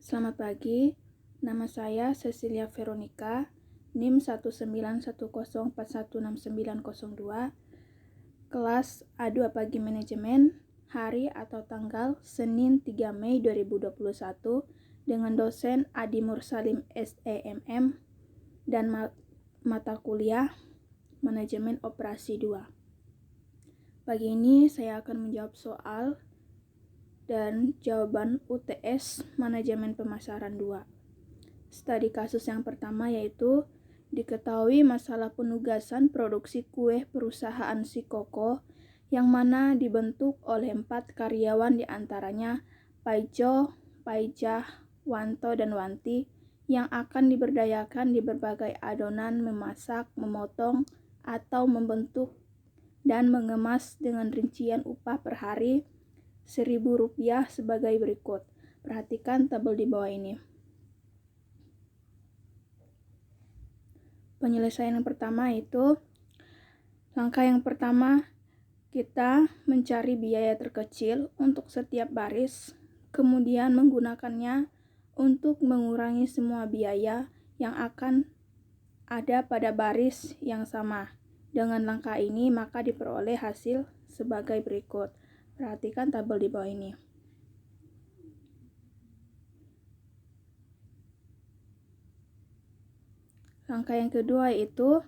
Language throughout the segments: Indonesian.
Selamat pagi, nama saya Cecilia Veronica, NIM 19104169902, kelas A2 Pagi Manajemen, hari atau tanggal Senin 3 Mei 2021 dengan dosen Adi Mursalim SEMM dan mata kuliah Manajemen Operasi 2. Pagi ini saya akan menjawab soal dan jawaban UTS Manajemen Pemasaran 2. Studi kasus yang pertama yaitu diketahui masalah penugasan produksi kue perusahaan si Koko yang mana dibentuk oleh 4 karyawan diantaranya Paijo, Paijah, Wanto, dan Wanti yang akan diberdayakan di berbagai adonan memasak, memotong, atau membentuk dan mengemas dengan rincian upah per hari Rp1.000 sebagai berikut. Perhatikan tabel di bawah ini. Penyelesaian yang pertama itu langkah yang pertama kita mencari biaya terkecil untuk setiap baris, kemudian menggunakannya untuk mengurangi semua biaya yang akan ada pada baris yang sama. Dengan langkah ini maka diperoleh hasil sebagai berikut. Perhatikan tabel di bawah ini. Langkah yang kedua yaitu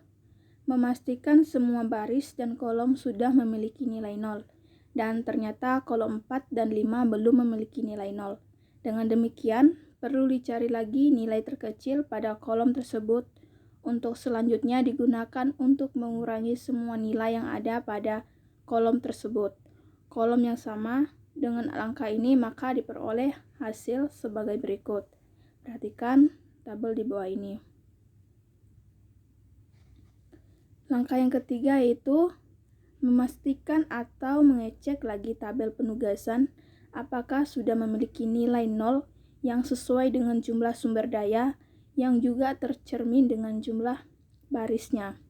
memastikan semua baris dan kolom sudah memiliki nilai 0. Dan ternyata kolom 4 dan 5 belum memiliki nilai 0. Dengan demikian, perlu dicari lagi nilai terkecil pada kolom tersebut untuk selanjutnya digunakan untuk mengurangi semua nilai yang ada pada kolom tersebut. Kolom yang sama dengan langkah ini maka diperoleh hasil sebagai berikut. Perhatikan tabel di bawah ini. Langkah yang ketiga yaitu memastikan atau mengecek lagi tabel penugasan apakah sudah memiliki nilai 0 yang sesuai dengan jumlah sumber daya yang juga tercermin dengan jumlah barisnya.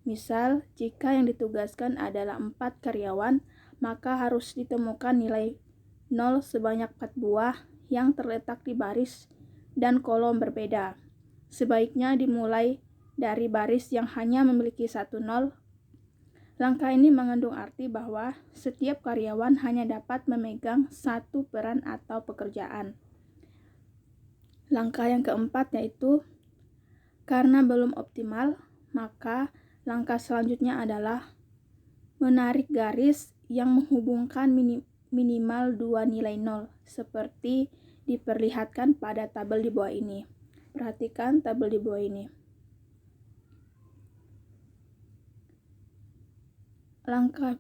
Misal, jika yang ditugaskan adalah 4 karyawan, maka harus ditemukan nilai 0 sebanyak 4 buah yang terletak di baris dan kolom berbeda. Sebaiknya dimulai dari baris yang hanya memiliki 1 0. Langkah ini mengandung arti bahwa setiap karyawan hanya dapat memegang satu peran atau pekerjaan. Langkah yang keempat yaitu karena belum optimal, maka langkah selanjutnya adalah menarik garis yang menghubungkan minimal 2 nilai 0 seperti diperlihatkan pada tabel di bawah ini. Perhatikan tabel di bawah ini. Langkah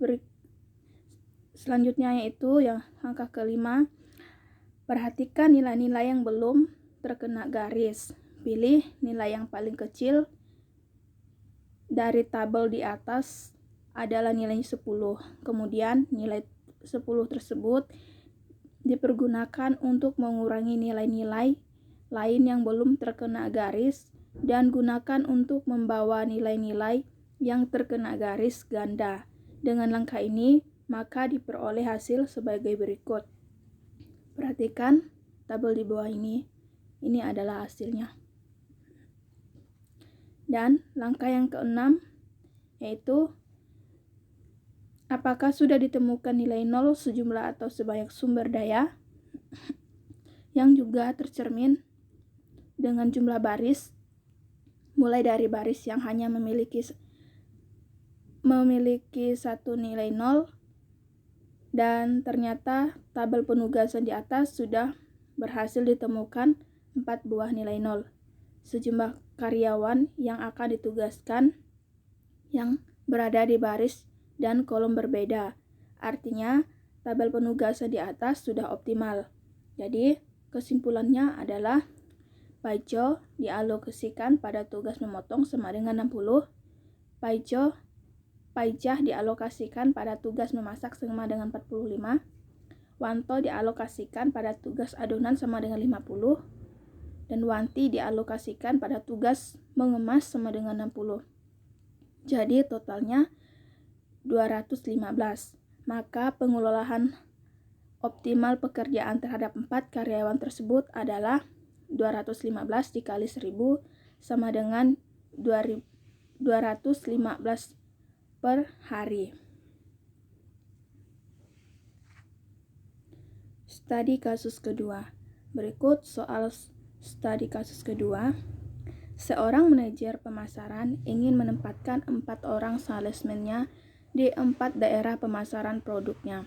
selanjutnya yaitu yang langkah kelima, perhatikan nilai-nilai yang belum terkena garis. Pilih nilai yang paling kecil dari tabel di atas adalah nilai 10. Kemudian nilai 10 tersebut dipergunakan untuk mengurangi nilai-nilai lain yang belum terkena garis dan gunakan untuk membawa nilai-nilai yang terkena garis ganda. Dengan langkah ini, maka diperoleh hasil sebagai berikut. Perhatikan tabel di bawah ini. Ini adalah hasilnya. Dan langkah yang keenam yaitu apakah sudah ditemukan nilai 0 sejumlah atau sebanyak sumber daya yang juga tercermin dengan jumlah baris, mulai dari baris yang hanya memiliki satu nilai 0 dan ternyata tabel penugasan di atas sudah berhasil ditemukan 4 buah nilai 0. Sejumlah karyawan yang akan ditugaskan yang berada di baris dan kolom berbeda. Artinya tabel penugasan di atas sudah optimal. Jadi kesimpulannya adalah Paijo dialokasikan pada tugas memotong sama dengan 60. Paijah dialokasikan pada tugas memasak sama dengan 45. Wanto dialokasikan pada tugas adonan sama dengan 50. Dan Wanti dialokasikan pada tugas mengemas sama dengan 60. Jadi totalnya 215. Maka pengelolaan optimal pekerjaan terhadap 4 karyawan tersebut adalah 215 dikali 1000 sama dengan 215 per hari. Studi kasus kedua. Berikut soal studi kasus kedua. Seorang manajer pemasaran ingin menempatkan 4 orang salesman-nya di 4 daerah pemasaran produknya.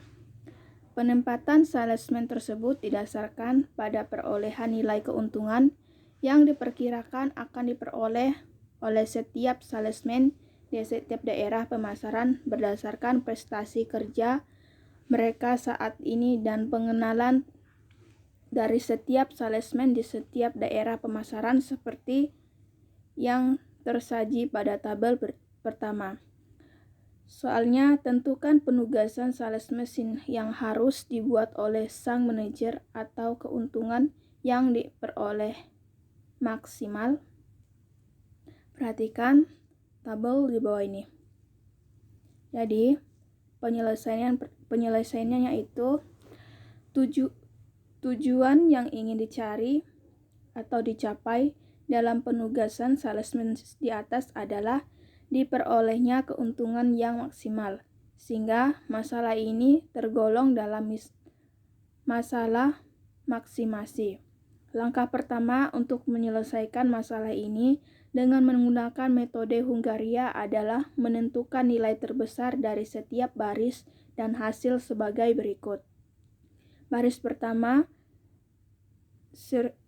Penempatan salesman tersebut didasarkan pada perolehan nilai keuntungan yang diperkirakan akan diperoleh oleh setiap salesman di setiap daerah pemasaran berdasarkan prestasi kerja mereka saat ini dan pengenalan dari setiap salesman di setiap daerah pemasaran seperti yang tersaji pada tabel pertama. Soalnya, tentukan penugasan salesman yang harus dibuat oleh sang manajer atau keuntungan yang diperoleh maksimal. Perhatikan tabel di bawah ini. Jadi, penyelesaiannya yaitu tujuan yang ingin dicari atau dicapai dalam penugasan salesman di atas adalah diperolehnya keuntungan yang maksimal, sehingga masalah ini tergolong dalam masalah maksimasi. Langkah pertama untuk menyelesaikan masalah ini dengan menggunakan metode Hungaria adalah menentukan nilai terbesar dari setiap baris dan hasil sebagai berikut. Baris pertama 1100,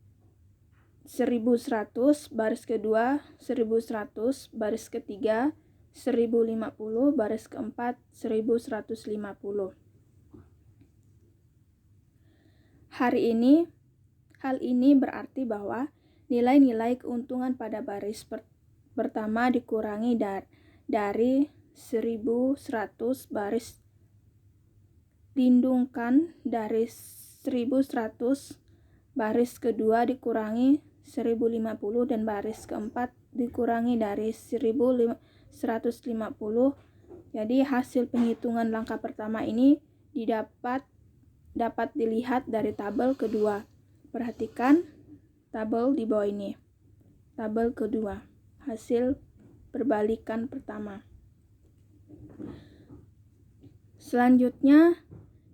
baris kedua 1100, baris ketiga 1050, baris keempat 1150. Hal ini berarti bahwa nilai-nilai keuntungan pada baris pertama dikurangi dari 1100 baris lindungkan dari 1100 baris kedua dikurangi 1050 dan baris keempat dikurangi dari 1150. Jadi hasil penghitungan langkah pertama ini dapat dilihat dari tabel kedua. Perhatikan tabel di bawah ini. Tabel kedua, hasil perbalikan pertama. Selanjutnya,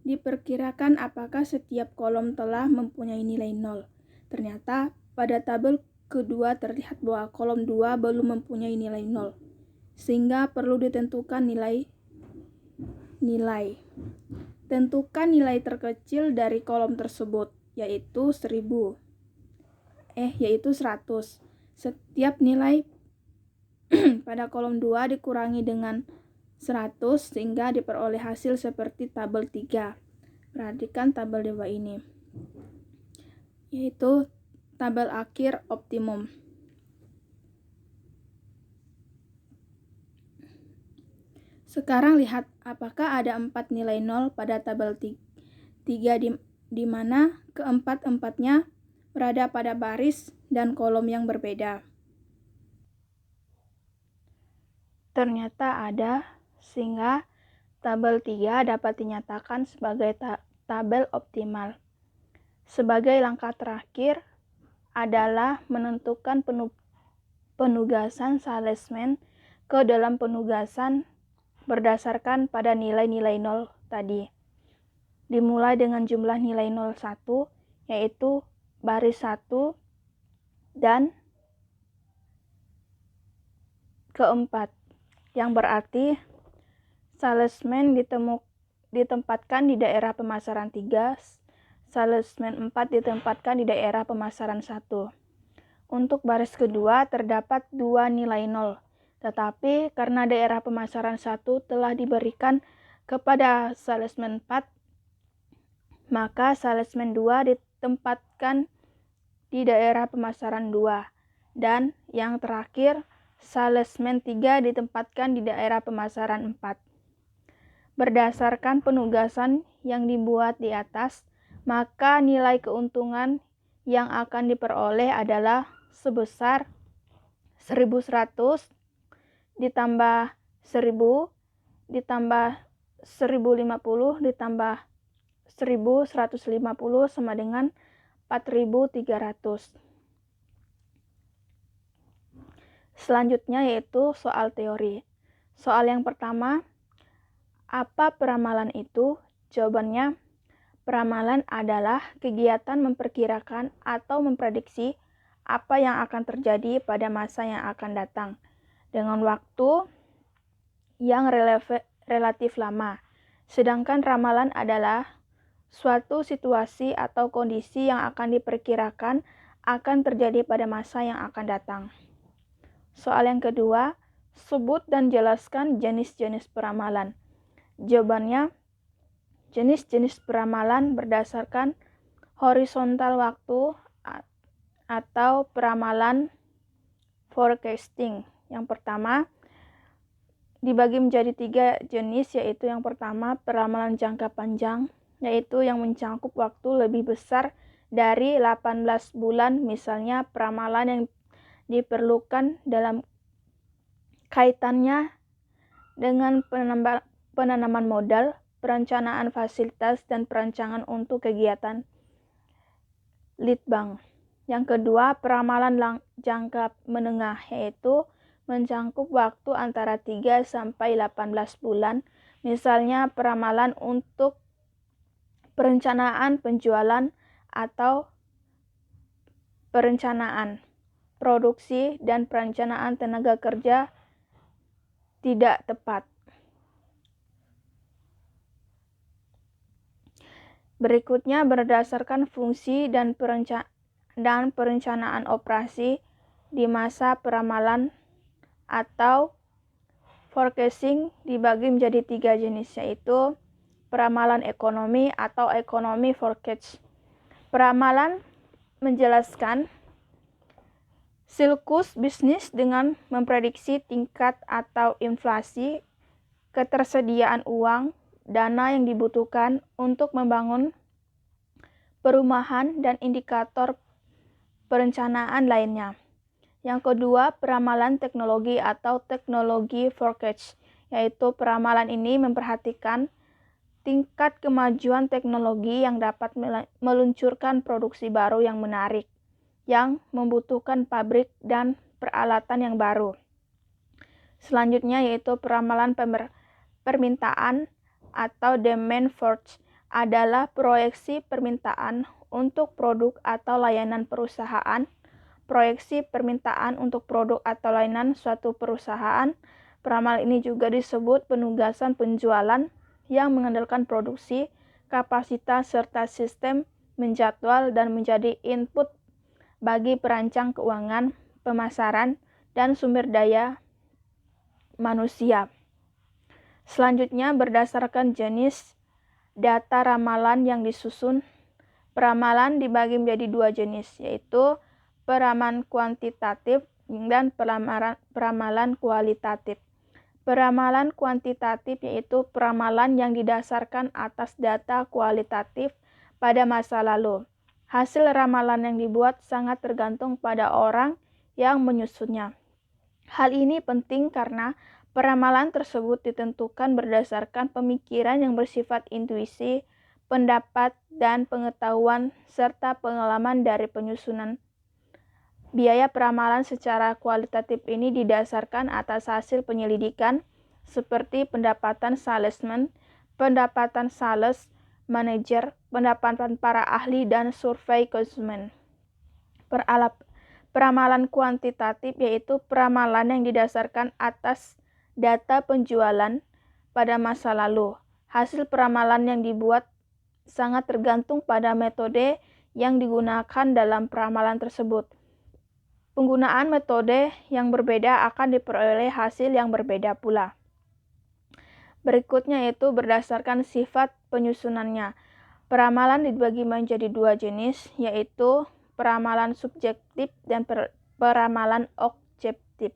diperkirakan apakah setiap kolom telah mempunyai nilai 0. Ternyata pada tabel kedua terlihat bahwa kolom 2 belum mempunyai nilai 0, sehingga perlu ditentukan nilai. Tentukan nilai terkecil dari kolom tersebut, yaitu 100. Setiap nilai pada kolom 2 dikurangi dengan 100 sehingga diperoleh hasil seperti tabel 3. Perhatikan tabel di bawah ini, yaitu tabel akhir optimum. Sekarang lihat apakah ada 4 nilai 0 pada tabel 3 di mana keempat-empatnya berada pada baris dan kolom yang berbeda. Ternyata ada, sehingga tabel 3 dapat dinyatakan sebagai tabel optimal. Sebagai langkah terakhir adalah menentukan penugasan salesman ke dalam penugasan berdasarkan pada nilai-nilai 0 tadi. Dimulai dengan jumlah nilai 01, yaitu baris 1 dan keempat, yang berarti salesman ditempatkan di daerah pemasaran 3, salesman 4 ditempatkan di daerah pemasaran 1. Untuk baris kedua terdapat 2 nilai 0, tetapi karena daerah pemasaran 1 telah diberikan kepada salesman 4, maka salesman 2 ditempatkan di daerah pemasaran 2, dan yang terakhir salesman 3 ditempatkan di daerah pemasaran 4. Berdasarkan penugasan yang dibuat di atas, maka nilai keuntungan yang akan diperoleh adalah sebesar 1100 ditambah 1000 ditambah 1050 ditambah 1150 sama dengan 4300. Selanjutnya yaitu soal teori. Soal yang pertama, apa peramalan itu? Jawabannya, peramalan adalah kegiatan memperkirakan atau memprediksi apa yang akan terjadi pada masa yang akan datang dengan waktu yang relatif lama. Sedangkan ramalan adalah suatu situasi atau kondisi yang akan diperkirakan akan terjadi pada masa yang akan datang. Soal yang kedua, sebut dan jelaskan jenis-jenis peramalan. Jawabannya, jenis-jenis peramalan berdasarkan horizontal waktu atau peramalan forecasting. Yang pertama, dibagi menjadi 3 jenis, yaitu yang pertama peramalan jangka panjang, yaitu yang mencakup waktu lebih besar dari 18 bulan, misalnya peramalan yang diperlukan dalam kaitannya dengan penanaman modal, perencanaan fasilitas, dan perancangan untuk kegiatan lead bank. Yang kedua, peramalan jangka menengah, yaitu mencakup waktu antara 3 sampai 18 bulan, misalnya peramalan untuk perencanaan penjualan atau perencanaan produksi dan perencanaan tenaga kerja tidak tepat. Berikutnya, berdasarkan fungsi dan perencanaan operasi di masa peramalan atau forecasting dibagi menjadi 3 jenis, yaitu peramalan ekonomi atau ekonomi forecast. Peramalan menjelaskan siklus bisnis dengan memprediksi tingkat atau inflasi, ketersediaan uang, dana yang dibutuhkan untuk membangun perumahan, dan indikator perencanaan lainnya. Yang kedua, peramalan teknologi atau teknologi forecast, yaitu peramalan ini memperhatikan tingkat kemajuan teknologi yang dapat meluncurkan produksi baru yang menarik, yang membutuhkan pabrik dan peralatan yang baru. Selanjutnya yaitu peramalan permintaan atau demand forecast, adalah proyeksi permintaan untuk produk atau layanan perusahaan. Proyeksi permintaan untuk produk atau layanan suatu perusahaan. Peramalan ini juga disebut penugasan penjualan yang mengandalkan produksi, kapasitas, serta sistem menjadwal dan menjadi input bagi perancang keuangan, pemasaran, dan sumber daya manusia. Selanjutnya, berdasarkan jenis data ramalan yang disusun, peramalan dibagi menjadi 2 jenis, yaitu peramalan kuantitatif dan peramalan kualitatif. Peramalan kuantitatif yaitu peramalan yang didasarkan atas data kualitatif pada masa lalu. Hasil ramalan yang dibuat sangat tergantung pada orang yang menyusunnya. Hal ini penting karena peramalan tersebut ditentukan berdasarkan pemikiran yang bersifat intuisi, pendapat, dan pengetahuan, serta pengalaman dari penyusunan. Biaya peramalan secara kualitatif ini didasarkan atas hasil penyelidikan seperti pendapatan salesman, pendapatan sales manager, pendapatan para ahli, dan survei konsumen. Peramalan kuantitatif yaitu peramalan yang didasarkan atas data penjualan pada masa lalu. Hasil peramalan yang dibuat sangat tergantung pada metode yang digunakan dalam peramalan tersebut. Penggunaan metode yang berbeda akan diperoleh hasil yang berbeda pula. Berikutnya yaitu berdasarkan sifat penyusunannya. Peramalan dibagi menjadi 2 jenis, yaitu peramalan subjektif dan peramalan objektif.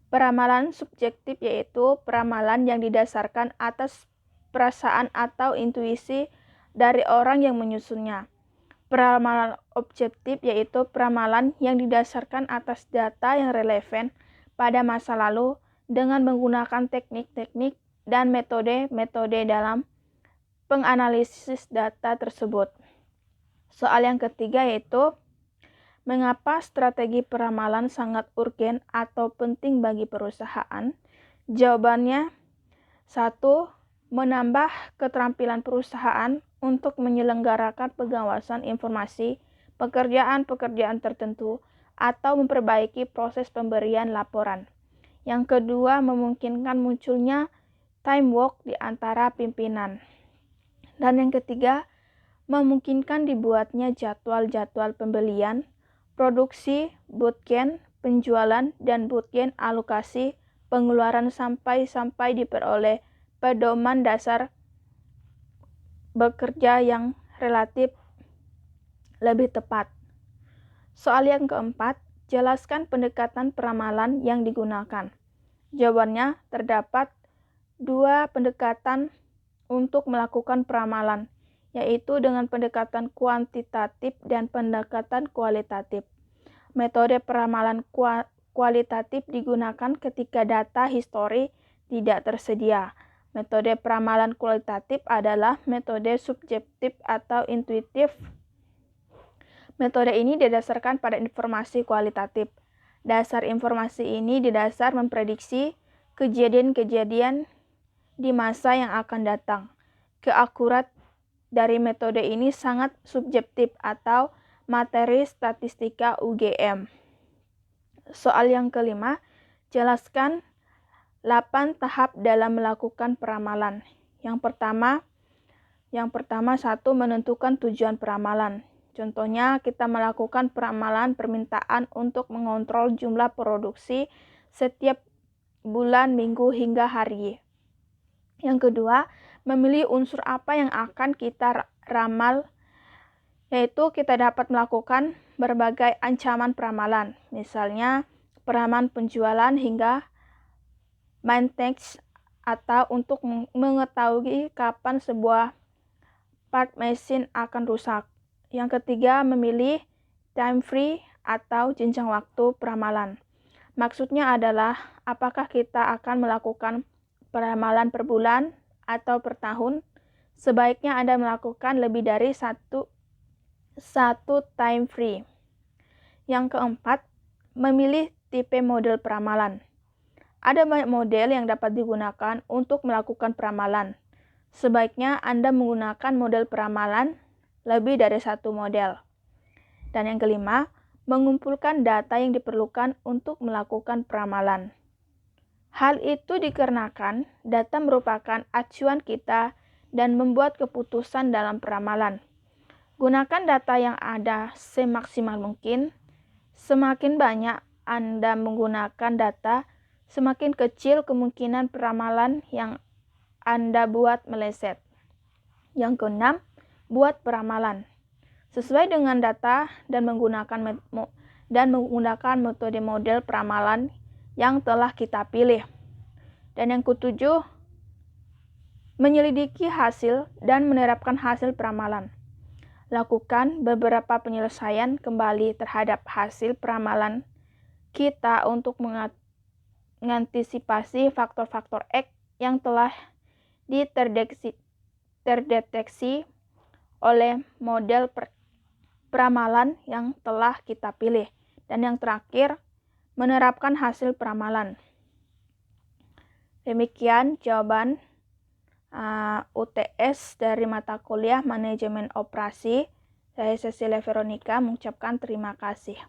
Peramalan subjektif yaitu peramalan yang didasarkan atas perasaan atau intuisi dari orang yang menyusunnya. Peramalan objektif yaitu peramalan yang didasarkan atas data yang relevan pada masa lalu dengan menggunakan teknik-teknik dan metode-metode dalam penganalisis data tersebut. Soal yang ketiga yaitu, mengapa strategi peramalan sangat urgen atau penting bagi perusahaan? Jawabannya, 1. Menambah keterampilan perusahaan untuk menyelenggarakan pengawasan informasi, pekerjaan-pekerjaan tertentu, atau memperbaiki proses pemberian laporan. Yang kedua, memungkinkan munculnya teamwork di antara pimpinan. Dan yang ketiga, memungkinkan dibuatnya jadwal-jadwal pembelian, produksi, bootcamp, penjualan, dan bootcamp alokasi pengeluaran sampai diperoleh pedoman dasar bekerja yang relatif lebih tepat. Soal yang keempat, jelaskan pendekatan peramalan yang digunakan. Jawabannya, terdapat 2 pendekatan untuk melakukan peramalan, yaitu dengan pendekatan kuantitatif dan pendekatan kualitatif. Metode peramalan kualitatif digunakan ketika data histori tidak tersedia. Metode peramalan kualitatif adalah metode subjektif atau intuitif. Metode ini didasarkan pada informasi kualitatif. Dasar informasi ini didasar memprediksi kejadian-kejadian di masa yang akan datang. Keakurat dari metode ini sangat subjektif atau materi statistika UGM. Soal yang kelima, jelaskan 8 tahap dalam melakukan peramalan. Yang pertama, 1. Menentukan tujuan peramalan. Contohnya, kita melakukan peramalan permintaan untuk mengontrol jumlah produksi setiap bulan, minggu, hingga hari. Yang kedua, memilih unsur apa yang akan kita ramal, yaitu kita dapat melakukan berbagai ancaman peramalan, misalnya peramalan penjualan hingga maintenance, atau untuk mengetahui kapan sebuah part mesin akan rusak. Yang ketiga, memilih time frame atau jenjang waktu peramalan. Maksudnya adalah apakah kita akan melakukan peramalan per bulan atau per tahun. Sebaiknya Anda melakukan lebih dari satu time frame. Yang keempat, memilih tipe model peramalan. Ada banyak model yang dapat digunakan untuk melakukan peramalan. Sebaiknya Anda menggunakan model peramalan lebih dari satu model. Dan yang kelima, mengumpulkan data yang diperlukan untuk melakukan peramalan. Hal itu dikarenakan data merupakan acuan kita dan membuat keputusan dalam peramalan. Gunakan data yang ada semaksimal mungkin. Semakin banyak Anda menggunakan data, semakin kecil kemungkinan peramalan yang Anda buat meleset. Yang keenam, buat peramalan sesuai dengan data dan menggunakan metode model peramalan yang telah kita pilih. Dan yang ketujuh, menyelidiki hasil dan menerapkan hasil peramalan. Lakukan beberapa penyelesaian kembali terhadap hasil peramalan kita untuk mengantisipasi faktor-faktor X yang telah terdeteksi oleh model peramalan yang telah kita pilih. Dan yang terakhir, menerapkan hasil peramalan. Demikian jawaban UTS dari mata kuliah Manajemen Operasi. Saya Cecilia Veronica mengucapkan terima kasih.